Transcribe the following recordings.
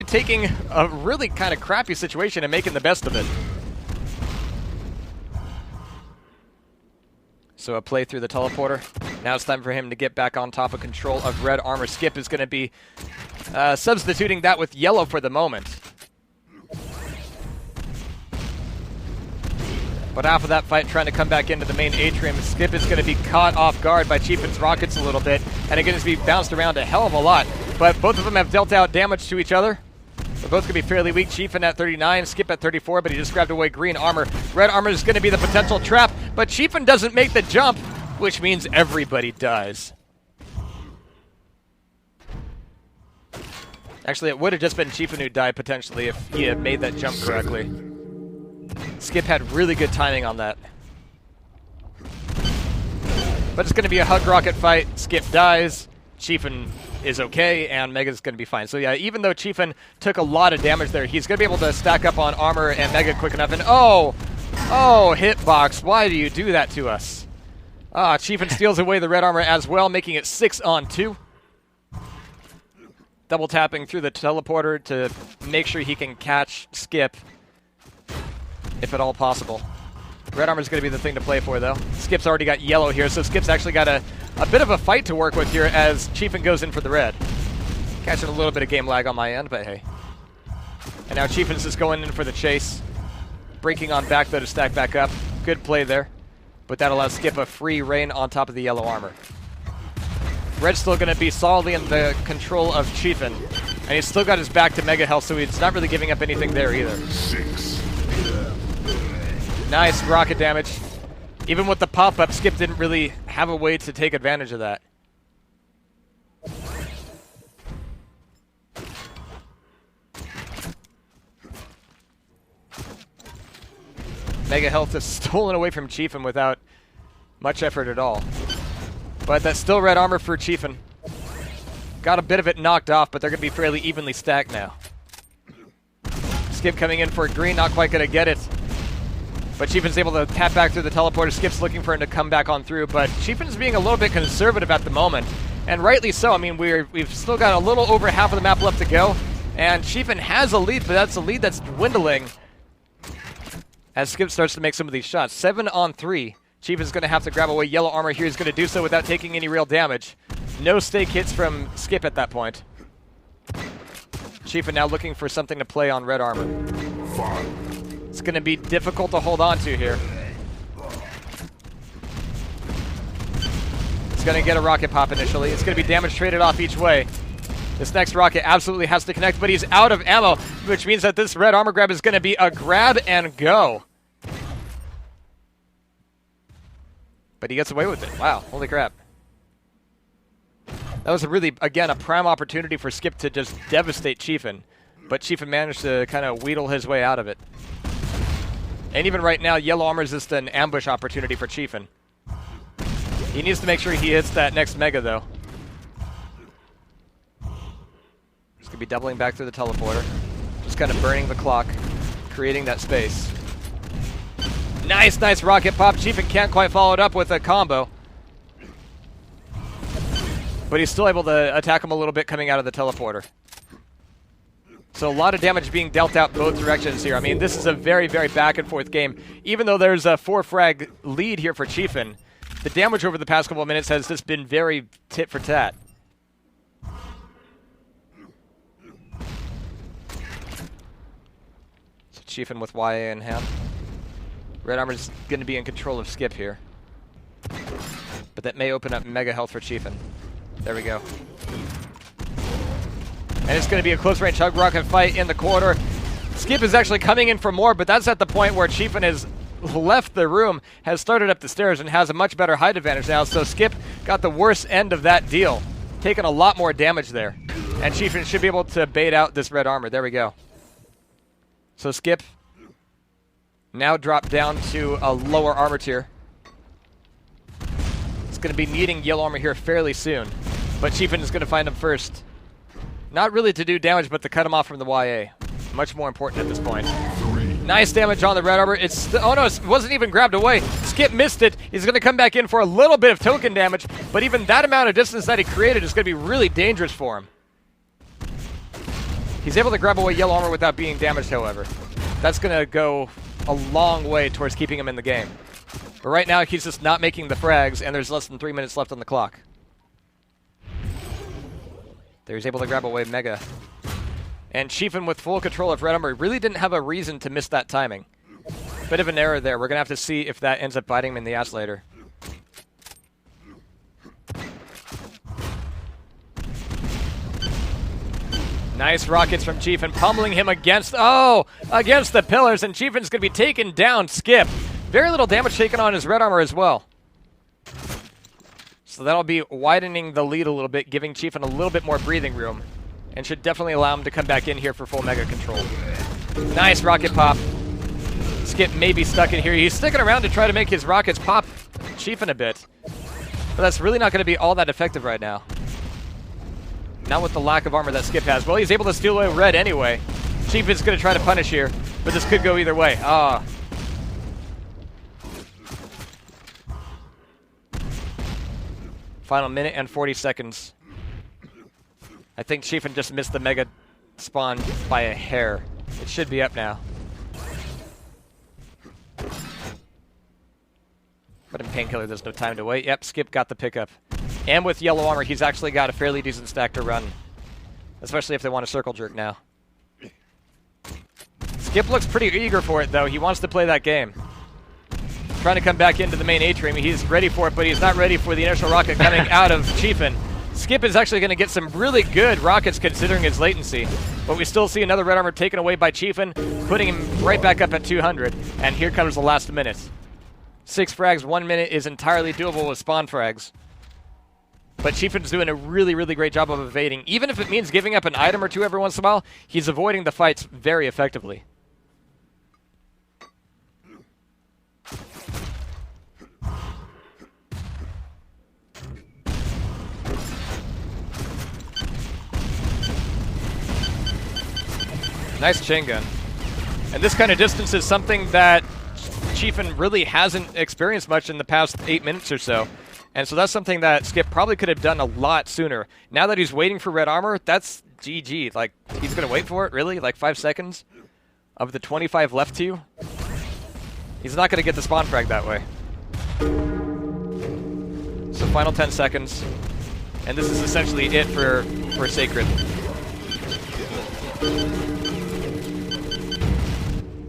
taking a really kind of crappy situation and making the best of it. So a play through the teleporter. Now it's time for him to get back on top of control of red armor. Skip is going to be substituting that with yellow for the moment. But after that fight, trying to come back into the main atrium, Skip is going to be caught off guard by Chiefin's rockets a little bit, and again, it's going to be bounced around a hell of a lot. But both of them have dealt out damage to each other. They're both going to be fairly weak. Chiefin at 39, Skip at 34, but he just grabbed away green armor. Red armor is going to be the potential trap, but Chiefin doesn't make the jump, which means everybody dies. Actually, it would have just been Chiefin who died potentially if he had made that jump correctly. Skip had really good timing on that. But it's going to be a hug rocket fight. Skip dies. Chiefin is okay, and Mega's going to be fine. So yeah, even though Chiefin took a lot of damage there, he's going to be able to stack up on armor and Mega quick enough. And oh, hitbox, why do you do that to us? Chiefin steals away the red armor as well, making it 6-on-2. Double tapping through the teleporter to make sure he can catch Skip, if at all possible. Red armor is going to be the thing to play for, though. Skip's already got yellow here, so Skip's actually got a bit of a fight to work with here as Chiefin goes in for the red. Catching a little bit of game lag on my end, but hey. And now Chiefin's just going in for the chase. Breaking on back, though, to stack back up. Good play there. But that allows Skip a free reign on top of the yellow armor. Red's still going to be solidly in the control of Chiefin. And he's still got his back to Mega Health, so he's not really giving up anything there either. Nice rocket damage. Even with the pop-up, Skip didn't really have a way to take advantage of that. Mega Health is stolen away from Chiefin without much effort at all. But that's still red armor for Chiefin. Got a bit of it knocked off, but they're going to be fairly evenly stacked now. Skip coming in for a green, not quite going to get it. But Chiefin's able to tap back through the teleporter. Skip's looking for him to come back on through, but Chiefin's being a little bit conservative at the moment, and rightly so. I mean, we've still got a little over half of the map left to go, and Chiefin has a lead, but that's a lead that's dwindling as Skip starts to make some of these shots. 7-on-3. Chiefin's going to have to grab away yellow armor here. He's going to do so without taking any real damage. No stake hits from Skip at that point. Chiefin now looking for something to play on red armor. It's going to be difficult to hold on to here. It's going to get a rocket pop initially. It's going to be damage traded off each way. This next rocket absolutely has to connect, but he's out of ammo, which means that this red armor grab is going to be a grab and go. But he gets away with it. Wow, holy crap. That was a really, again, a prime opportunity for Skip to just devastate Chiefin. But Chiefin managed to kind of wheedle his way out of it. And even right now, yellow armor is just an ambush opportunity for Chiefin. He needs to make sure he hits that next Mega, though. He's going to be doubling back through the teleporter. Just kind of burning the clock, creating that space. Nice rocket pop. Chiefin can't quite follow it up with a combo. But he's still able to attack him a little bit coming out of the teleporter. So a lot of damage being dealt out both directions here. I mean, this is a very, very back and forth game. Even though there's a 4-frag lead here for Chiefin, the damage over the past couple of minutes has just been very tit for tat. So Chiefin with YA in hand. Red armor's going to be in control of Skip here. But that may open up Mega Health for Chiefin. There we go. And it's going to be a close-range hug rocket fight in the corridor. Skip is actually coming in for more, but that's at the point where Chiefin has left the room, has started up the stairs, and has a much better height advantage now. So Skip got the worst end of that deal, taking a lot more damage there. And Chiefin should be able to bait out this red armor. There we go. So Skip now dropped down to a lower armor tier. It's going to be needing yellow armor here fairly soon. But Chiefin is going to find him first. Not really to do damage, but to cut him off from the YA. Much more important at this point. Nice damage on the red armor. Oh no, it wasn't even grabbed away. Skip missed it. He's going to come back in for a little bit of token damage, but even that amount of distance that he created is going to be really dangerous for him. He's able to grab away yellow armor without being damaged, however. That's going to go a long way towards keeping him in the game. But right now, he's just not making the frags, and there's less than 3 minutes left on the clock. There, he's able to grab away Mega. And Chiefin with full control of red armor really didn't have a reason to miss that timing. Bit of an error there. We're going to have to see if that ends up biting him in the ass later. Nice rockets from Chiefin, pummeling him against the pillars, and Chiefin's going to be taken down. Skip. Very little damage taken on his red armor as well. So that'll be widening the lead a little bit, giving Chiefin a little bit more breathing room, and should definitely allow him to come back in here for full Mega control. Nice rocket pop. Skip may be stuck in here. He's sticking around to try to make his rockets pop Chiefin a bit, but that's really not going to be all that effective right now. Not with the lack of armor that Skip has. Well, he's able to steal away red anyway. Chiefin's going to try to punish here, but this could go either way. Final minute and 40 seconds. I think Chiefin just missed the Mega spawn by a hair. It should be up now. But in Painkiller, there's no time to wait. Yep, Skip got the pickup. And with yellow armor, he's actually got a fairly decent stack to run. Especially if they want a circle jerk now. Skip looks pretty eager for it, though. He wants to play that game. Trying to come back into the main atrium. He's ready for it, but he's not ready for the initial rocket coming out of Chiefin. Skip is actually going to get some really good rockets considering his latency. But we still see another red armor taken away by Chiefin, putting him right back up at 200. And here comes the last minute. 6 frags, 1 minute is entirely doable with spawn frags. But Chiefin's doing a really, really great job of evading. Even if it means giving up an item or two every once in a while, he's avoiding the fights very effectively. Nice chain gun. And this kind of distance is something that Chiefin really hasn't experienced much in the past 8 minutes or so. And so that's something that Skip probably could have done a lot sooner. Now that he's waiting for red armor, that's GG. Like, he's going to wait for it, really? Like 5 seconds of the 25 left to you? He's not going to get the spawn frag that way. So final 10 seconds. And this is essentially it for Sacred.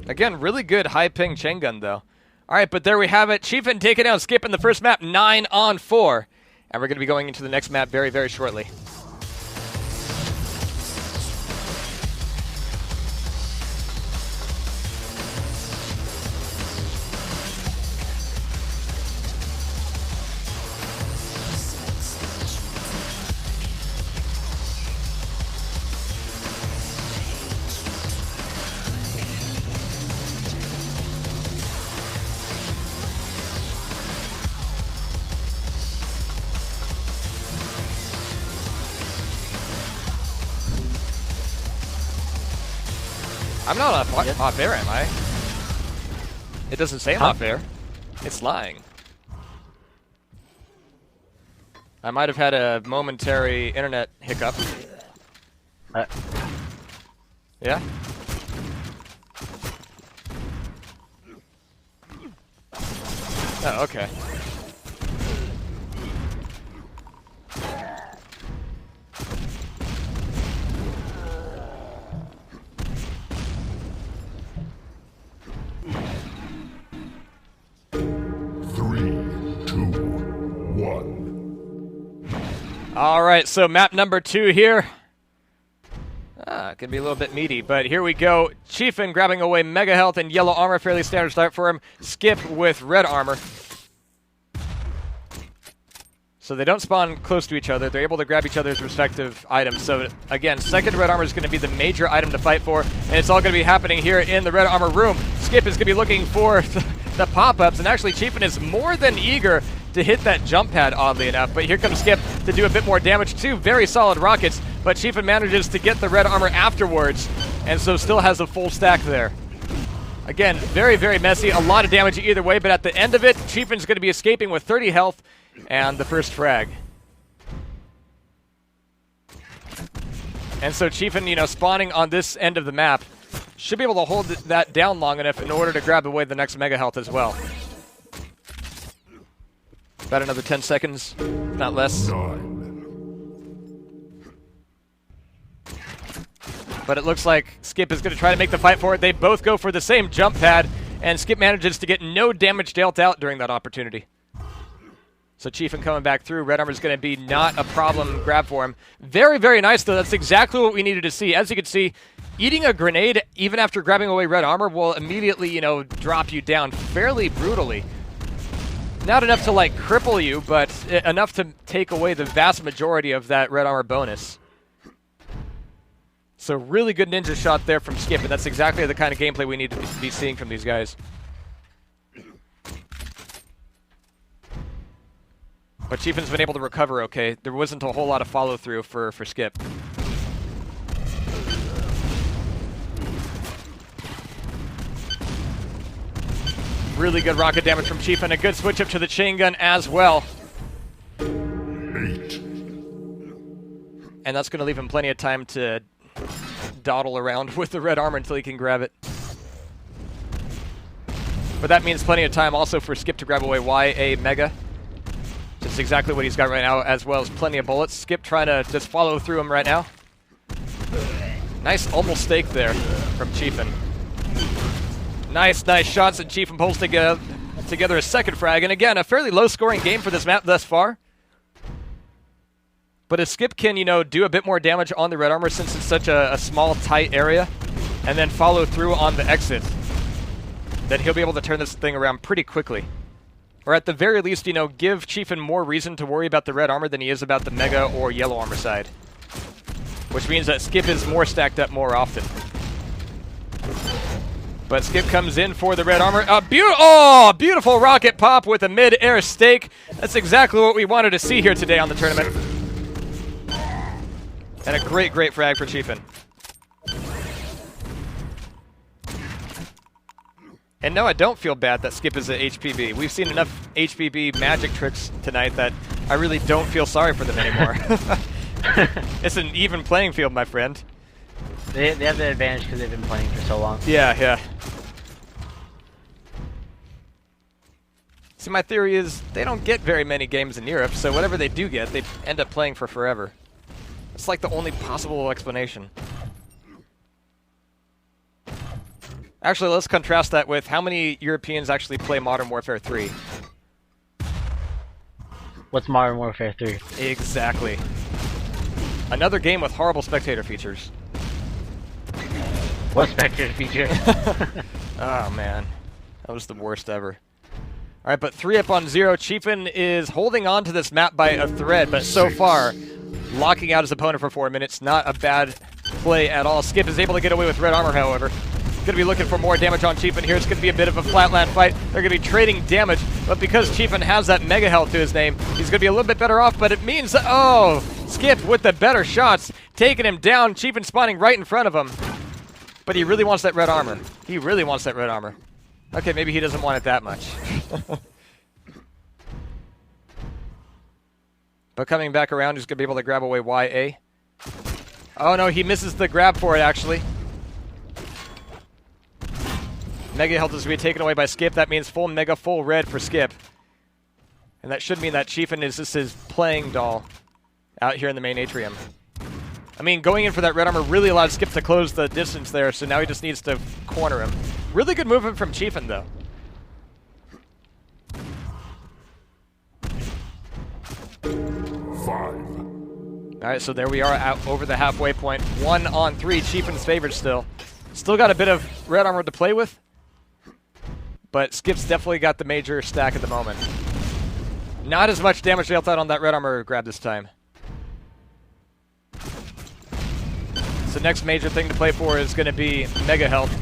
Again, really good high ping chain gun, though. All right, but there we have it. Chiefin taking down Skip in the first map, 9-on-4. And we're going to be going into the next map very, very shortly. I'm not off air, am I? It doesn't say I'm off air. It's lying. I might have had a momentary internet hiccup. Yeah? Oh, okay. All right, so map number 2 here. It can be a little bit meaty, but here we go. Chiefin grabbing away Mega Health and yellow armor, fairly standard start for him. Skip with red armor. So they don't spawn close to each other. They're able to grab each other's respective items. So again, second red armor is going to be the major item to fight for, and it's all going to be happening here in the red armor room. Skip is going to be looking for the pop-ups, and actually Chiefin is more than eager to hit that jump pad, oddly enough. But here comes Skip to do a bit more damage. 2 very solid rockets, but Chiefin manages to get the red armor afterwards, and so still has a full stack there. Again, very, very messy. A lot of damage either way, but at the end of it, Chiefin's going to be escaping with 30 health and the first frag. And so Chiefin, you know, spawning on this end of the map should be able to hold that down long enough in order to grab away the next Mega Health as well. About another 10 seconds, not less. But it looks like Skip is going to try to make the fight for it. They both go for the same jump pad, and Skip manages to get no damage dealt out during that opportunity. So Chiefin coming back through. Red Armor is going to be not a problem grab for him. Very, very nice, though. That's exactly what we needed to see. As you can see, eating a grenade, even after grabbing away Red Armor, will immediately, you know, drop you down fairly brutally. Not enough to, like, cripple you, but enough to take away the vast majority of that Red Armor bonus. So really good ninja shot there from Skip, and that's exactly the kind of gameplay we need to be seeing from these guys. But Chiefin's been able to recover okay. There wasn't a whole lot of follow-through for Skip. Really good rocket damage from Chiefin. A good switch up to the chain gun as well. 8. And that's going to leave him plenty of time to dawdle around with the red armor until he can grab it. But that means plenty of time also for Skip to grab away YA Mega. That's exactly what he's got right now, as well as plenty of bullets. Skip trying to just follow through him right now. Nice almost stake there from Chiefin. Nice shots, and Chiefin pulls together a second frag. And again, a fairly low-scoring game for this map thus far. But if Skip can, you know, do a bit more damage on the red armor since it's such a small, tight area, and then follow through on the exit, then he'll be able to turn this thing around pretty quickly. Or at the very least, you know, give Chiefin more reason to worry about the red armor than he is about the mega or yellow armor side. Which means that Skip is more stacked up more often. But Skip comes in for the red armor. Beautiful rocket pop with a mid-air stake. That's exactly what we wanted to see here today on the tournament. And a great frag for Chiefin. And no, I don't feel bad that Skip is an HPB. We've seen enough HPB magic tricks tonight that I really don't feel sorry for them anymore. It's an even playing field, my friend. They have the advantage because they've been playing for so long. Yeah. See, my theory is they don't get very many games in Europe, so whatever they do get, they end up playing for forever. It's like the only possible explanation. Actually, let's contrast that with how many Europeans actually play Modern Warfare 3. What's Modern Warfare 3? Exactly. Another game with horrible spectator features. What spectator feature? Oh, man. That was the worst ever. All right, but 3 up on 0. Chiefin is holding on to this map by a thread, but so far, locking out his opponent for 4 minutes. Not a bad play at all. Skip is able to get away with red armor, however. Going to be looking for more damage on Chiefin here. It's going to be a bit of a flatland fight. They're going to be trading damage, but because Chiefin has that mega health to his name, he's going to be a little bit better off, but it means that, oh, Skip with the better shots, taking him down. Chiefin spawning right in front of him. But he really wants that red armor. He really wants that red armor. Okay, maybe he doesn't want it that much. But coming back around, he's going to be able to grab away YA. Oh no, he misses the grab for it, actually. Mega health is going to be taken away by Skip. That means full mega, full red for Skip. And that should mean that Chiefin is just his playing doll out here in the main atrium. I mean, going in for that red armor really allowed Skip to close the distance there, so now he just needs to corner him. Really good movement from Chiefin, though. Alright, so there we are out over the halfway point. 1 on 3, Chiefin's favored still. Still got a bit of red armor to play with, but Skip's definitely got the major stack at the moment. Not as much damage dealt out on that red armor grab this time. So next major thing to play for is going to be mega health.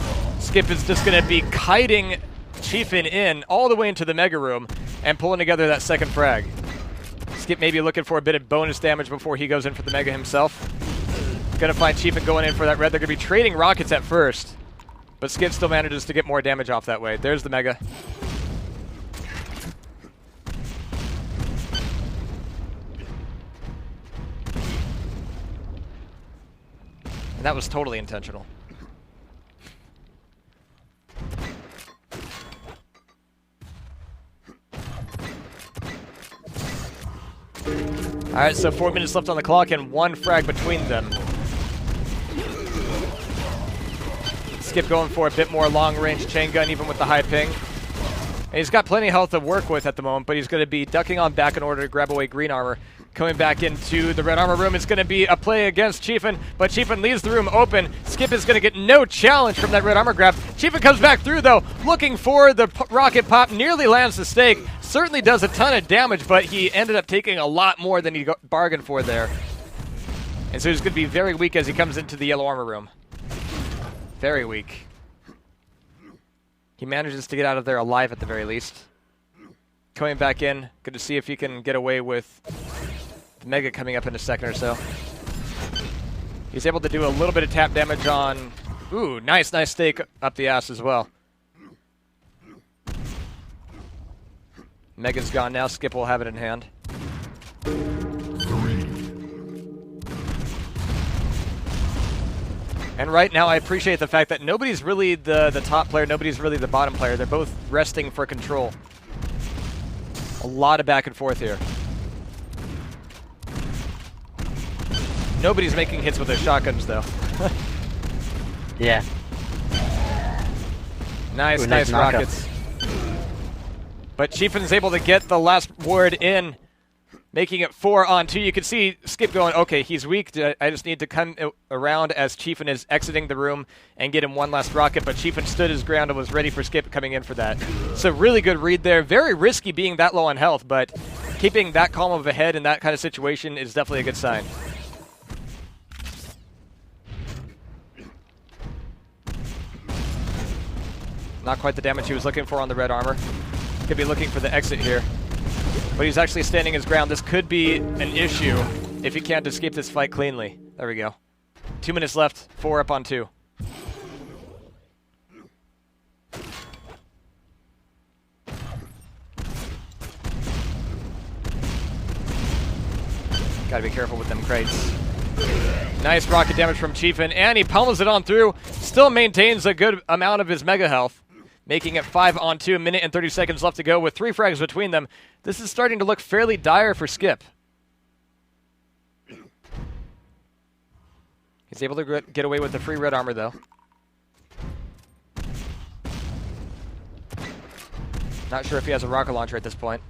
Skip is just going to be kiting Chiefin in all the way into the mega room and pulling together that second frag. Skip maybe looking for a bit of bonus damage before he goes in for the mega himself. Gonna find Chiefin going in for that red. They're gonna be trading rockets at first, but Skip still manages to get more damage off that way. There's the mega. That was totally intentional. Alright, so 4 minutes left on the clock and 1 frag between them. Skip going for a bit more long-range chain gun, even with the high ping. And he's got plenty of health to work with at the moment, but he's going to be ducking on back in order to grab away green armor. Coming back into the red armor room, it's going to be a play against Chiefin, but Chiefin leaves the room open. Skip is going to get no challenge from that red armor grab. Chiefin comes back through, though, looking for the rocket pop, nearly lands the stake. Certainly does a ton of damage, but he ended up taking a lot more than he bargained for there. And so he's going to be very weak as he comes into the yellow armor room. Very weak. He manages to get out of there alive at the very least. Coming back in, good to see if he can get away with the Mega coming up in a second or so. He's able to do a little bit of tap damage on... Ooh, nice stake up the ass as well. Mega's gone now, Skip will have it in hand. And right now, I appreciate the fact that nobody's really the top player, nobody's really the bottom player. They're both resting for control. A lot of back and forth here. Nobody's making hits with their shotguns, though. Yeah. Nice rockets. But Chiefin's able to get the last word in, making it 4-on-2. You can see Skip going, okay, he's weak. I just need to come around as Chiefin is exiting the room and get him one last rocket. But Chiefin stood his ground and was ready for Skip coming in for that. So really good read there. Very risky being that low on health, but keeping that calm of a head in that kind of situation is definitely a good sign. Not quite the damage he was looking for on the red armor. Could be looking for the exit here. But he's actually standing his ground. This could be an issue if he can't escape this fight cleanly. There we go. 2 minutes left, 4 up on 2. Gotta be careful with them crates. Nice rocket damage from Chiefin, and he pummels it on through. Still maintains a good amount of his mega health, making it 5-on-2, a minute and 30 seconds left to go with 3 frags between them. This is starting to look fairly dire for Skip. He's able to get away with the free red armor, though. Not sure if he has a rocket launcher at this point.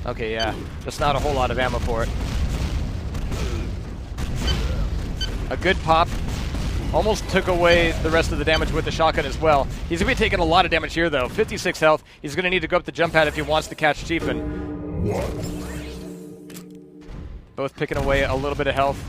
Okay, yeah. Just not a whole lot of ammo for it. A good pop. Almost took away the rest of the damage with the shotgun as well. He's going to be taking a lot of damage here, though. 56 health. He's going to need to go up the jump pad if he wants to catch Chiefin. Both picking away a little bit of health.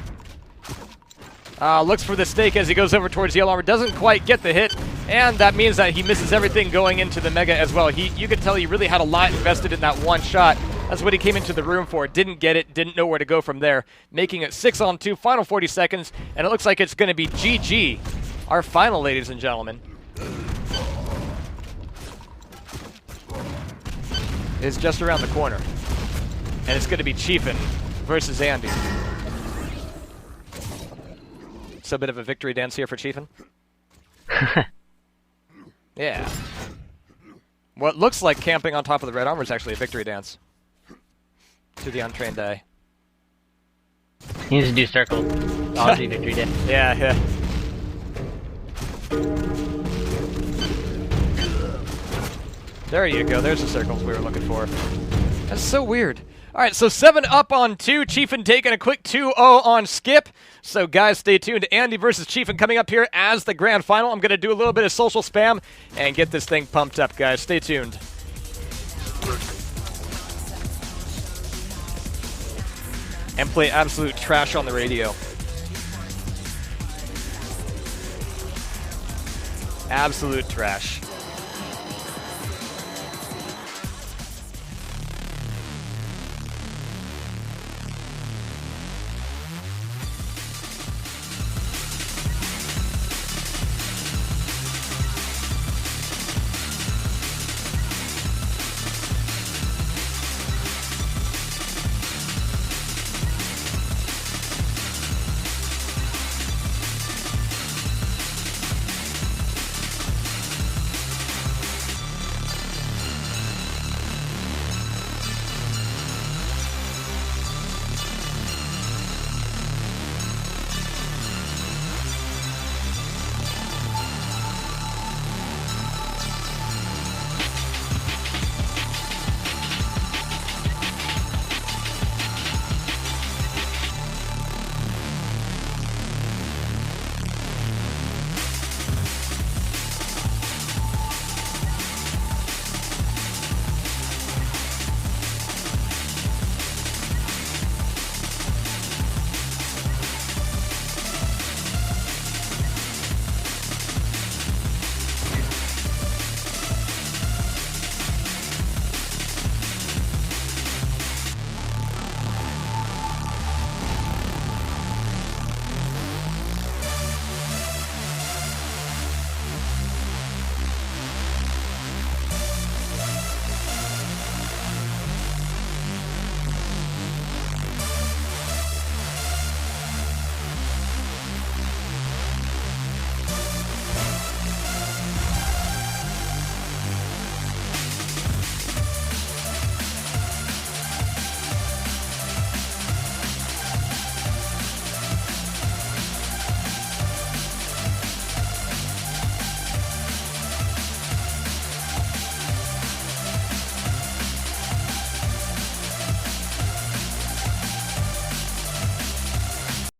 Looks for the stake as he goes over towards yellow armor. Doesn't quite get the hit, and that means that he misses everything going into the Mega as well. You could tell he really had a lot invested in that one shot. That's what he came into the room for. Didn't get it, didn't know where to go from there. Making it 6-on-2, final 40 seconds, and it looks like it's going to be GG. Our final, ladies and gentlemen, is just around the corner. And it's going to be Chiefin versus Andy. So a bit of a victory dance here for Chiefin. Yeah. What looks like camping on top of the red armor is actually a victory dance. To the untrained eye. He needs to do circles. I'll do victory dance. Yeah. There you go. There's the circles we were looking for. That's so weird. All right, so 7-up-on-2. Chiefin taking a quick 2-0 on Skip. So, guys, stay tuned. Andy versus Chiefin coming up here as the grand final. I'm going to do a little bit of social spam and get this thing pumped up, guys. Stay tuned. And play absolute trash on the radio. Absolute trash.